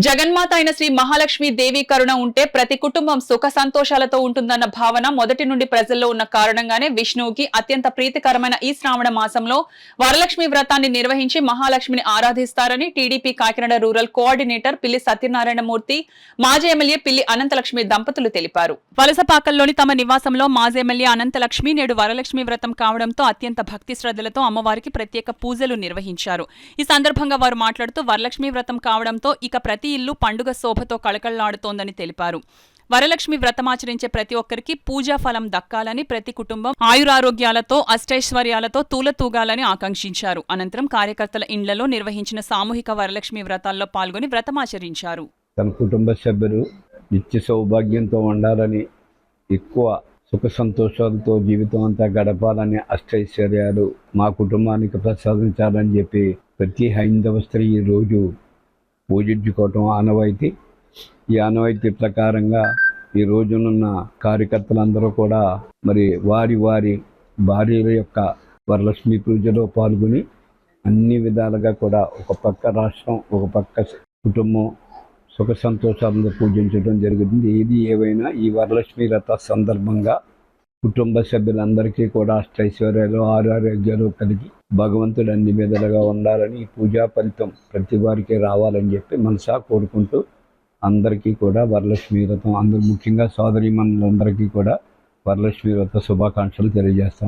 జగన్మాత అయిన శ్రీ మహాలక్ష్మి దేవి కరుణ ఉంటే ప్రతి కుటుంబం సుఖ సంతోషాలతో ఉంటుందన్న భావన మొదటి నుండి ప్రజల్లో ఉన్న కారణంగానే విష్ణువుకి అత్యంత ప్రీతికరమైన ఈ శ్రావణ మాసంలో వరలక్ష్మి వ్రతాన్ని నిర్వహించి మహాలక్ష్మిని ఆరాధిస్తారని టీడీపీ కాకినాడ రూరల్ కోఆర్డినేటర్ పిల్లి సత్యనారాయణమూర్తి, మాజీ ఎమ్మెల్యే పిల్లి అనంతలక్ష్మి దంపతులు తెలిపారు. వలసపాకల్లోని తమ నివాసంలో మాజీ ఎమ్మెల్యే అనంతలక్ష్మి నేడు వరలక్ష్మి వ్రతం కావడంతో అత్యంత భక్తి శ్రద్ధలతో అమ్మవారికి ప్రత్యేక పూజలు నిర్వహించారు. ఈ సందర్భంగా వారు మాట్లాడుతూ వరలక్ష్మి వ్రతం కావడంతో ఇక ప్రతి ఇల్లు పండుగ శోభతో కళకళలాడుతోందని తెలిపారు. వరలక్ష్మి వ్రతమాచరించే ప్రతి ఒక్కరికి పూజా ఫలం దక్కాలని, ప్రతి కుటుంబం ఆయురారోగ్యాలతో అష్టైశ్వర్యాలతో తూలతూగాలని ఆకాంక్షించారు. అనంతరం కార్యకర్తల ఇండ్లలో నిర్వహించిన సామూహిక వరలక్ష్మి వ్రతాల్లో పాల్గొని వ్రతమాచరించారు. తన కుటుంబ సభ్యులు నిత్య సౌభాగ్యంతో ఉండాలని, ఎక్కువ సుఖ సంతోషాలతో జీవితం అంతా గడపాలని, అష్టైశ్వర్యాలు మా కుటుంబానికి ప్రసాదించాలని చెప్పి ప్రతి హైందవ స్త్రీ ఈరోజు పూజించుకోవటం ఆనవాయితీ. ఈ ఆనవాయితీ ప్రకారంగా ఈ రోజునున్న కార్యకర్తలందరూ కూడా మరి వారి వారి భార్యల యొక్క వరలక్ష్మి పూజలో పాల్గొని అన్ని విధాలుగా కూడా ఒక పక్క రాష్ట్రం, ఒక పక్క కుటుంబం సుఖ సంతోషాలను పూజించడం జరుగుతుంది. ఏది ఏవైనా ఈ వరలక్ష్మి వ్రత సందర్భంగా కుటుంబ సభ్యులందరికీ కూడా అష్టైశ్వర్యాలు, ఆరోగ్యాలు కలిగి భగవంతుడు అన్ని విధాలుగా ఉండాలని, పూజా ఫలితం ప్రతి వారికి రావాలని చెప్పి మనసా కోరుకుంటూ అందరికీ కూడా వరలక్ష్మి వ్రతం, అందరూ ముఖ్యంగా సోదరీమణులందరికీ కూడా వరలక్ష్మి వ్రత శుభాకాంక్షలు తెలియజేస్తాం.